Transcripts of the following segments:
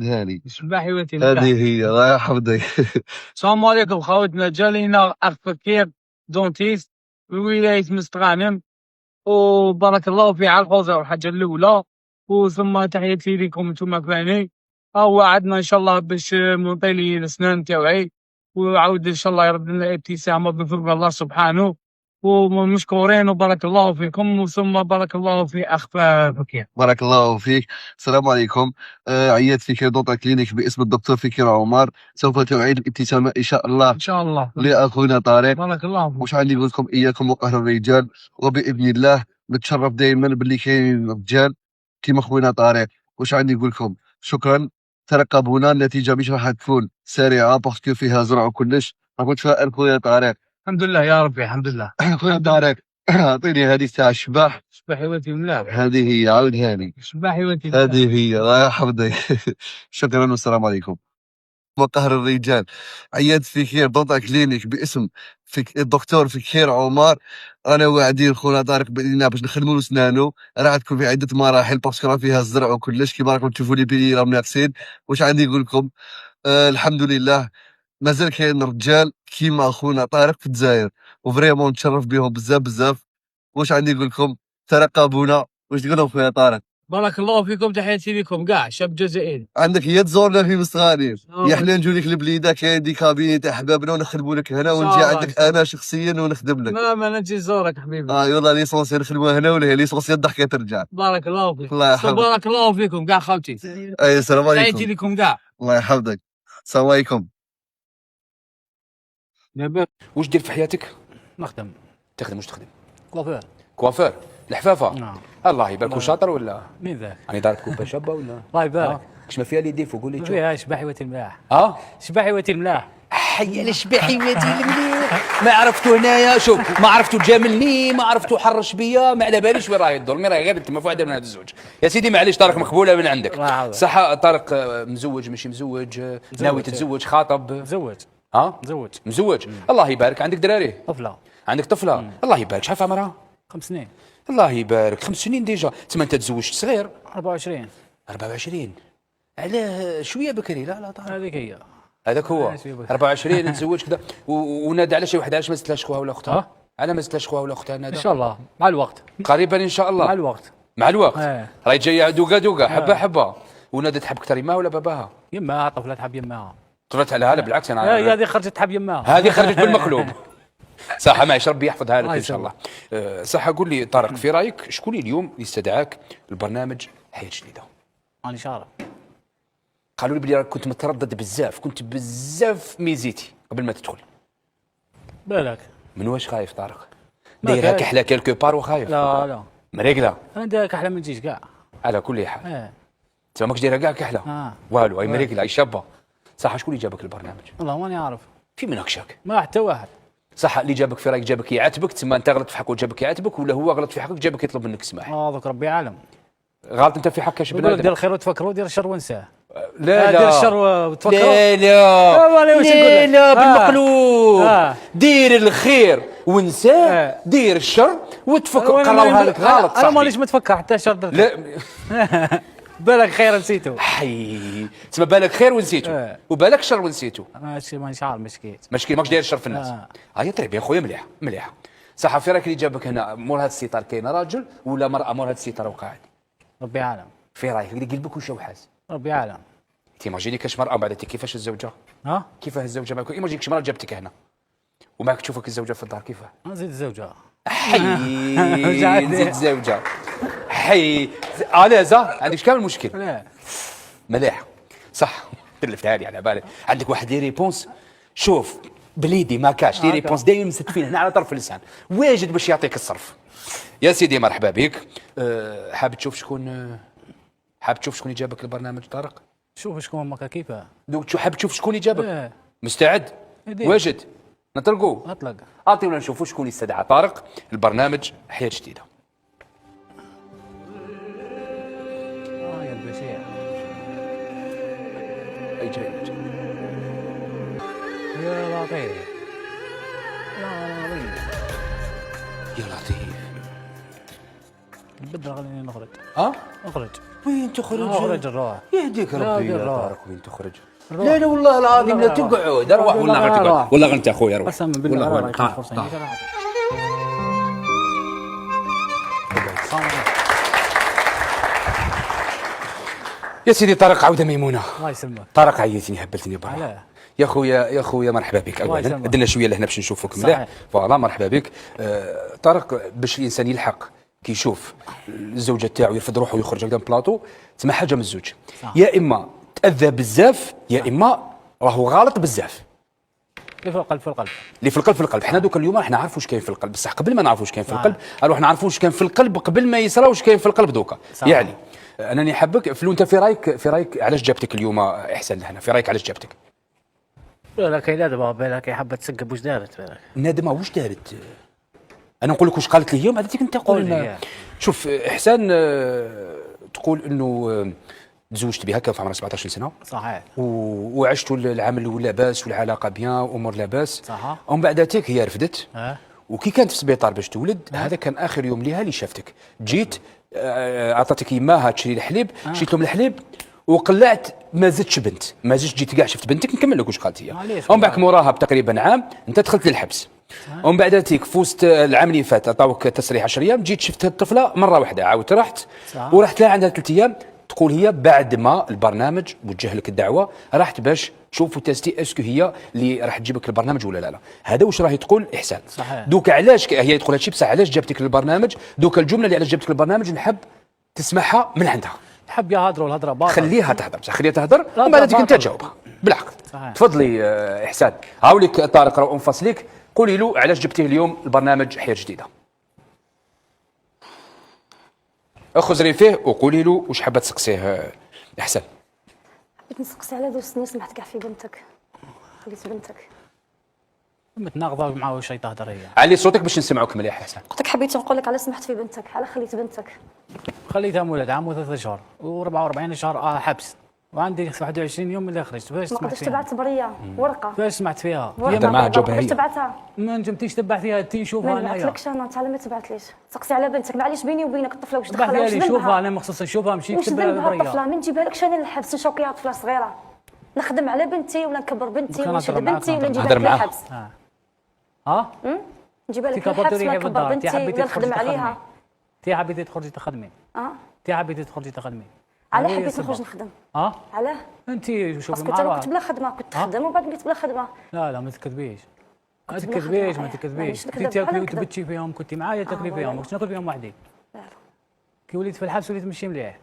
هاني شباحي وتي هذه هي الله يحفظك. السلام عليكم خوتنا، جالينا اخ فكير دونتيست في ولاية مستغانم، وبارك الله في على الحوزة والحاجة الأولى، وثم تحياتي لكم انتم ثاني. هو عندنا إن شاء الله باش منطيلي الأسنان تاوعي، وعاود إن شاء الله يرد لنا ابتسامة بفضل الله سبحانه، ومشكورين وبارك الله فيكم، وثم بارك الله في أخ فكير. بارك الله فيك. السلام عليكم. عيادة فكير دونتا كلينيك باسم الدكتور فكير عمر سوف تعيد الابتسامة إن شاء الله إن شاء الله لأخونا طارق. بارك الله فيك. واش عندي نقول لكم إياكم وقهر الرجال، وبإذن الله نتشرف دائما باللي كاين رجال كيما خونا طارق. واش عندي نقول لكم شكرا، ترقبونا، النتيجة مش راح تكون سريعة باسكو فيها زرع وكلش. راكم تفائل خويا طارق. الحمد لله يا ربي الحمد لله. خويا طارق اعطيني هذه تاع الشباح. شباحي وتي ملاح. هذه هي، عاود هاني. شباحي وتي ملاح. هذه هي الله يحفظك. شكرا والسلام عليكم. وقهر الرجال، عيادة فكير دونتا كلينيك باسم الدكتور فكير عمر. انا واعدين خونا طارق باذن الله باش نخدموا له سنانو، راه تكون في عده مراحل باسكو راه فيها الزرع وكلش كيما راكم تشوفوا لي بيلي راهم ناقصين. واش عندي نقول لكم، الحمد لله مازال كاين رجال كيما اخونا طارق في الجزائر، وفريمون نتشرف بهم بزاف بزاف. واش عندي نقول لكم، ترقبونا. واش تقول لهم خويا طارق؟ بارك الله فيكم، تحياتي لكم كاع شاب جزائري. عندك هي تزورنا في مستغانم، يا حنا نجوا لك لبليده، كاين دي كابيني تاع حبابنا ونخدموا لك هنا، ونجي عندك انا شخصيا ونخدم لك. ما نجي نزورك حبيبي. يلا ليسونسي نخدموها هنا، ولا هي ليسونسي الضحكه ترجع. بارك الله فيك. الله يحفظك. بارك الله فيكم كاع خوتي. السلام عليكم. تحياتي لكم كاع. الله يحفظك. السلام عليكم. واش دير في حياتك؟ نخدم. تخدم واش تخدم؟ كوافير. كوافير الحفافه. نعم. الله يبارك شاطر ولا؟ مين ذاك؟ راني دارك كوبا شابه ولا؟ الله يبارك. كش ما فيها اللي ديفو قول لي شوف. فيها شباحي وتي الملاح. شباحي وتي الملاح. حي على شباحي وتي المليح. ما عرفتو هنايا، شوف ما عرفتو جاملني، ما عرفتو حرش بيا، ما على باليش وين راه يدور، مي راه غير تما في واحده من هاد الزوج. يا سيدي معليش طارق مقبوله من عندك. صح طارق مزوج ماشي مزوج؟ ناوي تتزوج خاطب؟ مزوج. مزوج. مزوج. الله يبارك. عندك دراري؟ طفله. عندك طفله؟ الله يبارك. شحال عمرها؟ 5 سنين. الله يبارك. 5 سنين ديجا. تما انت تزوجت صغير. 24. 24 علاه شويه بكري. لا طارق هذيك هي. هذاك هو 24 تزوج كذا. ونادى على شي وحده، علاش ما زدتلاش خوها ولا اختها؟ على ما زدتلاش خوها ولا اختها نادى؟ ان شاء الله مع الوقت. قريبا ان شاء الله. مع الوقت. مع الوقت. راهي جايه دوقه دوقه حبه حبه. ونادت تحب اكثر يماها ولا باباها؟ يماها. طفله تحب يماها. طلعت على هذا بالعكس انا هذه خرجت تحب يماها. هذه خرجت بالمقلوب. صح معيش ربي يحفظها لك ان شاء الله. صح قول لي طارق، في رايك شكون اليوم اللي استدعاك البرنامج حياه جديده؟ راني شارف. قالوا لي بلي راك كنت متردد بزاف، كنت بزاف ميزيتي قبل ما تدخل. بالك من واش خايف طارق؟ دايرها كحله كيلكو بار وخايف؟ لا مريقله. انا داير كحله ما تجيش كاع. على كل حال تما ماكش دايرها كاع كحله. والو اي مريقله اي شابه. صح شكون اللي جابك البرنامج؟ والله ماني عارف. في منك شاك؟ ما حتى واحد. صح اللي جابك في رايك جابك يعاتبك، تما انت غلط في حقه جابك يعاتبك، ولا هو غلط في حقك جابك يطلب منك السماح؟ هذاك ربي عالم. غلط انت في حقك اش بنادم. دير الخير وتفكروا، دير الشر وانساه. لا دير الشر وتفكروا. لا بالمقلوب. دير الخير وانساه، دير الشر وتفكر. قراوها لك غلط صاحبي. انا مانيش متفكر حتى شر درت. لا بالك خير نسيتو. حي تسمى بالك خير ونسيتو وبالك شر ونسيتو. ماشي مانيش عارف مشكيت ماكش داير الشر في الناس. هيا طيب يا خويا مليح مليح. صح في رايك اللي جابك هنا مور هذا الستار كاين راجل ولا مرأة مور هذا الستار وقاعد؟ ربي عالم. في رايك اللي قلبك وشوحاز؟ ربي عالم. تيماجيني كاش مرأة بعد كيفاش الزوجة؟ كيفاه الزوجة معك؟ ايماجيني مرأة جابتك هنا ومعك تشوفك الزوجة في الدار كيفاه؟ نزيد الزوجة. حي نزيد الزوجة. حي الازا عندك كامل المشكل؟ لا مليح صح. تلفتها لي على بالي. عندك واحد لي ريبونس شوف بليدي ما كاش لي ريبونس دايما مستفين هنا على طرف اللسان واجد باش يعطيك الصرف. يا سيدي مرحبا بك. حاب تشوف شكون جابك البرنامج طارق؟ شوف شكون ماكا كيفاه. دوك حاب تشوف شكون جابك؟ مستعد؟ واجد نطلقوا؟ اطلق. اعطيونا نشوفوا شكون استدعى طارق البرنامج حياه جديده. يا البشير. اي جاي يا لطيف يا لطيف يا لطيف. بدل خليني نخرج. اخرج. وين تخرج؟ اخرج نروح. يهديك ربي يا نروح. طارق، وين تخرج؟ لا والله العظيم لا تقعد، اروح والله غير تقعد، والله غير انت اخوي اروح. قسما بالله والله راح يكون فرصه. يا سيدي طارق عوده ميمونه. الله يسلمك. طارق عيتني هبلتني برا. علاه؟ يا خويا مرحبا بك. اولا درنا شويه لهنا باش نشوفوك مليح. فوالا مرحبا بك. طارق باش الانسان يلحق كي يشوف الزوجه تاعو يرفد روحه ويخرج قدام بلاطو تسمى حاجه من الزوج. يا اما تاذى بزاف يا اما راهو غلط بزاف. اللي في القلب في القلب. اللي في القلب في القلب. حنا دوك اليوم راح نعرفوا واش كاين في القلب، بصح قبل ما نعرفوا واش كاين في القلب نروح نعرفوا واش كاين في القلب قبل ما يصرى واش كاين في القلب دوكا. يعني انني حابك فلو، انت في رايك علاش جابتك اليوم احسن لهنا؟ في رايك علاش جابتك؟ بالك نادمه، بالك حابه تسقب واش دارت بالك. نادمه واش دارت؟ انا نقول لك واش قالت لي اليوم، هذيك انت قول لنا. شوف احسان، تقول انه تزوجت بها كان في عمرها 17 سنه. صحيح. وعشتوا العام الاول لاباس والعلاقه بيان امور لاباس. صح. ومن بعد تيك هي رفدت. وكي كانت في السبيطار باش تولد، هذا كان اخر يوم ليها اللي شافتك. جيت عطاتك يماها تشري الحليب، شريت لهم الحليب وقلعت، ما زدتش بنت، ما زدتش جيت كاع شفت بنتك. نكمل لك واش قالت هي. ومن بعد موراها بتقريبا عام انت دخلت للحبس. ومن بعد تيك فوزت العام اللي فات عطاوك تصريح 10 ايام، جيت شفت الطفله مره واحده عاودت رحت. ورحت لها عندها 3 ايام. تقول هي بعد ما البرنامج وجه لك الدعوه رحت باش تشوفوا تيستي اسكو هي اللي راح تجيبك البرنامج ولا لا. هذا واش راهي تقول احسان. صحيح. دوك علاش هي تقول هادشي، بصح علاش جابتك للبرنامج؟ دوك الجمله اللي علاش جابتك للبرنامج نحب تسمعها من عندها. نحب يهضروا الهضره باطل. خليها تهضر، بصح خليها تهضر ومن بعد انت تجاوبها بالعقل. تفضلي احسان. هاوليك طارق راه انفصليك، قولي له علاش جبتيه اليوم البرنامج حياه جديده. اخذ فيه وقولي له واش حابه تسقسيه احسن. بغيت نسقسي على ذو السنين سمحت كاع في بنتك، خليت بنتك متناقضه مع واش تهضر هي. علي صوتك باش نسمعوك مليح احسن. قلت لك حبيت نقول لك على سمحت في بنتك، على خليت بنتك. خليتها مولد عام و3 شهور و44 شهر حبس، وعندي 21 يوم اللي خرجت. باش ما قدرتش تبعت بريه ورقه. باش سمعت فيها؟ هضر معها جاوبها هي. تبعتها ما نجمتيش تبع فيها تي نشوفها انايا. ما بعثلكش انا، انت ما تبعتليش. سقسي على بنتك، معليش بيني وبينك الطفله واش دخلها واش ذنبها؟ شوفها انا مخصوص نشوفها ماشي نكتب لها بريه. الطفله ما نجيبها لكش انا للحبس، نشوكيها طفله صغيره، نخدم على بنتي ولا نكبر بنتي ولا نشد بنتي ولا نجيبها للحبس. نجيبها لك للحبس ولا نكبر بنتي ولا نخدم عليها. تي حبيتي تخرجي تخدمي. تي حبيتي تخرجي تخدمي. علاه حبيت نخرج نخدم؟ علاه؟ انت شوفي معاها. انا كنت بلا خدمه، كنت تخدم ومن بعد بقيت بلا خدمه. لا ما تكذبيش. ما تكذبيش. كنتي تاكلي وتبتشي فيهم، كنتي معايا تاكلي فيهم، كنت ناكل فيهم وحدي. كي وليت في الحبس وليت ماشي مليح.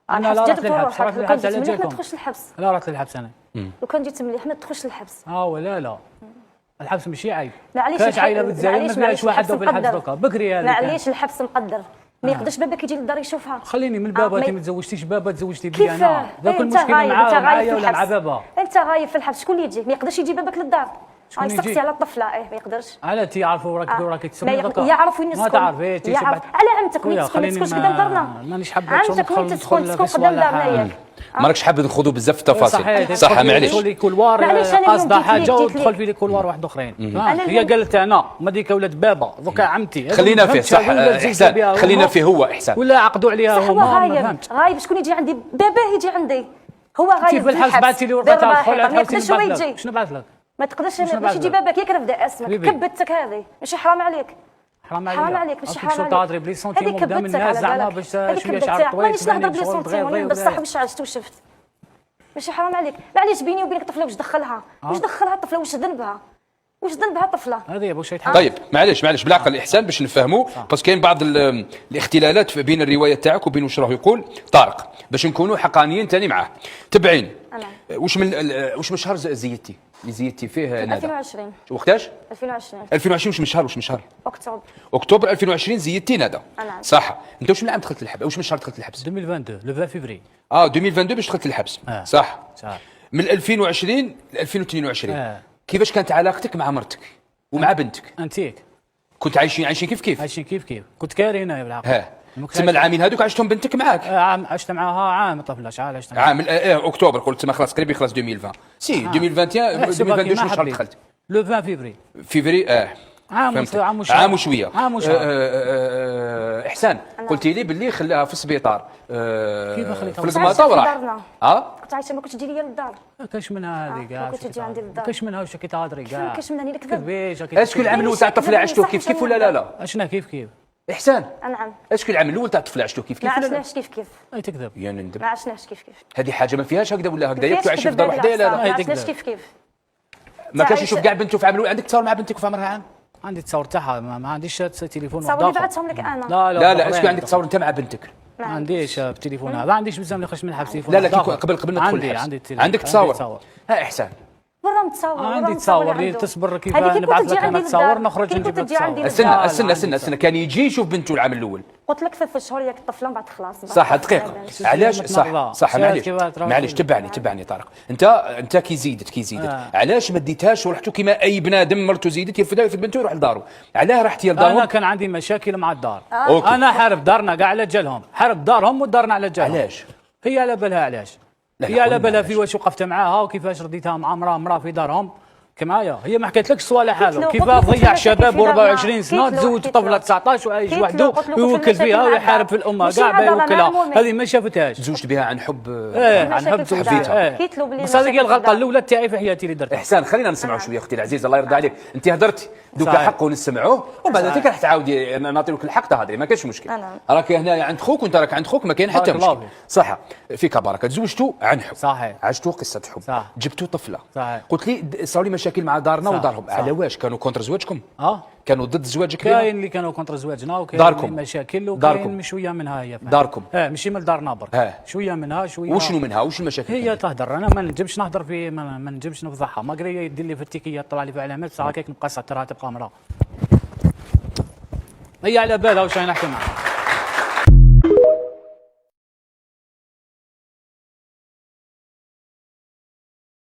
انا لا رحت للحبس، رحت للحبس على جالكم. ما تدخلش للحبس. لا رحت للحبس انا. لو كان جيت مليح ما تدخلش للحبس. ولا لا. الحبس ماشي عيب. معليش كاش عائله بتزايد ما فيهاش واحد في الحبس دوكا بكري هذا. معليش الحبس مقدر. ما يقدرش باباك يجي للدار يشوفها. خليني من بابا. انت ما تزوجتيش بابا، تزوجتي بي انا. ذاك المشكل معايا ولا مع بابا؟ انت غايب في الحبس، شكون اللي يجي؟ ما يقدرش يجي باباك للدار. يسقسي على الطفله. ما يقدرش. على تي يعرفوا راك تسمي دوكا. يعرف وين نسكن. ما تعرفيش على عمتك وين تسكن، ما تسكنش قدام دارنا. مانيش حابه عمتك وين تسكن قدام دارنا ياك. ما راكش حابب نخوضوا بزاف في التفاصيل. صح معليش. تدخل لي كولوار قاصده حاجه وتدخل في لي كولوار واحد اخرين. هي قالت انا ما ديك ولاد بابا دوكا عمتي. خلينا فيه صح احسان، خلينا فيه هو احسان. ولا عقدوا عليها هما. غايب شكون يجي عندي؟ باباه يجي عندي. هو غايب في الحبس. بعثتي لي ورقه تاع الخلع. ما يقدرش هو يجي. شنو بعث لك؟ ما تقدرش باش يجي باباك ياك نبدا اسمك. كبتك هذه ماشي حرام عليك. حرام عليك ماشي حرام عليك. تهضري بلي سنتيم قدام الناس زعما باش شويه شعر طويل. مانيش نهضر بلي سنتيم بصح واش عشت وشفت. ماشي حرام عليك. معليش بيني وبينك الطفله واش دخلها؟ واش دخلها الطفله؟ واش ذنبها؟ واش ذنبها الطفله؟ هذه واش طيب معليش بالعقل احسان باش نفهموا، باسكو كاين بعض الاختلالات بين الروايه تاعك وبين واش راه يقول طارق، باش نكونوا حقانيين ثاني معاه. تبعين واش من شهر زيدتي اللي زيدتي فيه نادى؟ 2020. وقتاش؟ 2020. 2020 واش من شهر؟ اكتوبر 2020 زيدتي نادى. صح. انت واش من عام دخلت للحبس؟ واش من شهر دخلت للحبس؟ 2022 لو 20 فيفري. 2022 باش دخلت للحبس. صح. من 2020 ل 2022 كيفاش كانت علاقتك مع مرتك ومع بنتك؟ انتيك كنت عايشين كيف؟ عايشين كيف كنت كارهين بالعقل. تسمى العامين هذوك عشتهم بنتك معاك؟ عشت معاها عام طفله شحال عشت معاها؟ عام اكتوبر قلت تسمى خلاص قريب يخلص 2020. سي 2021 2022 شهر دخلت؟ لو 20 فيفري. فيفري فهمت؟ عام عام وشويه. عام وشهر. احسان قلتي لي باللي خلاها في السبيطار كيف خليتها في كنت القماطه عايشة في وراح. دارنا. كنت عايشه ما كنتش تجي ليا للدار. كاش منها هذه ما كاع كنتش تجي عندي للدار. كاش منها واش كتهضري كاع كاش منها نكذب. كذبيش اسكو العام الاول تاع الطفله عشتوه كيف كيف ولا لا؟ اشنا كيف احسان نعم. اسكو العام الاول تاع الطفله عشتوه كيف ما كيف ولا لا؟ عشناش كيف اي تكذب يا نندم. ما عشناش كيف هذه حاجه ما فيهاش هكذا ولا هكذا، ياك كيفاش تعيشي في كذب دار هذه وحده لا العصا؟ لا؟ ما تكذب. عشناش كيف. ما كانش تعيش- يشوف كاع بنته في عام الاول. عندك تصور مع بنتك في عمرها عام؟ عندي تصور تاعها ما عنديش تليفون تصور واحد اللي آخر. بعثهم لك انا. لا اسكو عندك تصور انت مع بنتك؟ ما عنديش بتليفونها ما عنديش بزاف نخرج من الحبس تليفون لا لا واحد قبل آخر. ما ندخل عندي الحبس. عندي التليفون. عندك تصور؟ ها احسان برا متصور. عندي تصور اللي تصبر كيف هذه كي نبعث كنت تجي لك انا عندي تصور للدار. نخرج كي نجيب كنت لك تجي عندي تصور. للدار. استنى كان يجي يشوف بنته العام الاول. قلت لك 3 شهور ياك الطفله من بعد خلاص. صح دقيقة. علاش صح معليش تبعني طارق. انت كي زيدت علاش ما ديتهاش ورحتوا كيما اي بنادم مرته زيدت يرفدها في بنته يروح لدارو؟ علاه رحتي انا لدارهم؟ كان عندي مشاكل مع الدار. أوكي. انا حارب دارنا كاع على جالهم حارب دارهم ودارنا على جالهم. علاش؟ هي على بالها علاش لا، هي على قولنا بالها علاش. في واش وقفت معاها وكيفاش رديتها مع مراه في دارهم كمايا. هي ما حكيتلكش صوالح قلت هذا له- كيف قلت له ضيع قلت له شباب كيف دارنا. و24 سنه قلت له- تزوج قلت طفله له. 19 وعايش قلت له- وحده قلت له ويوكل المشاكل فيها مع ويحارب الدار. في الامه ماشي كاع مع دارنا، مع يوكلها. المؤمن. هذه ما شافتهاش. تزوجت بها عن حب. عن حب مشاكل في حبيتها. الدار. قلت له بلي بس هذه هي مشاكل في الغلطه الدار. الاولى تاعي في حياتي اللي درتها. احسان خلينا نسمعوا شويه اختي العزيزه الله يرضى عليك. انت هدرتي دوكا صحيح. حق ونسمعوه ومن بعد ذلك راح تعاودي نعطيوك الحق تهضري ما كاينش مشكل. نعم. راك هنا عند خوك وانت راك عند خوك ما كاين حتى بارك الله مشكل. فيك. صح فيك بركه. تزوجتوا عن حب. صحيح. عشتوا قصه حب. صح. جبتوا طفله. صحيح. قلت لي صاروا لي مشاكل مع دارنا صح. ودارهم. صح. على واش كانوا كونتر زواجكم؟ اه كانوا ضد زواجك بها؟ كاين اللي كانوا كونتر زواجنا وكاين داركم. اللي مشاكل داركم. وكاين شويه منها هي فهمت. داركم. ماشي من دارنا برك شويه منها شويه. وشنو منها وش المشاكل؟ هي تهدر انا ما نجمش نهضر في ما نجمش نفضحها ما قري يدير لي في التيكيه طلع لي في علامات بصح هكاك نبقى ساترها تبقى مراه. هي على بالها واش راهي نحكي معاها.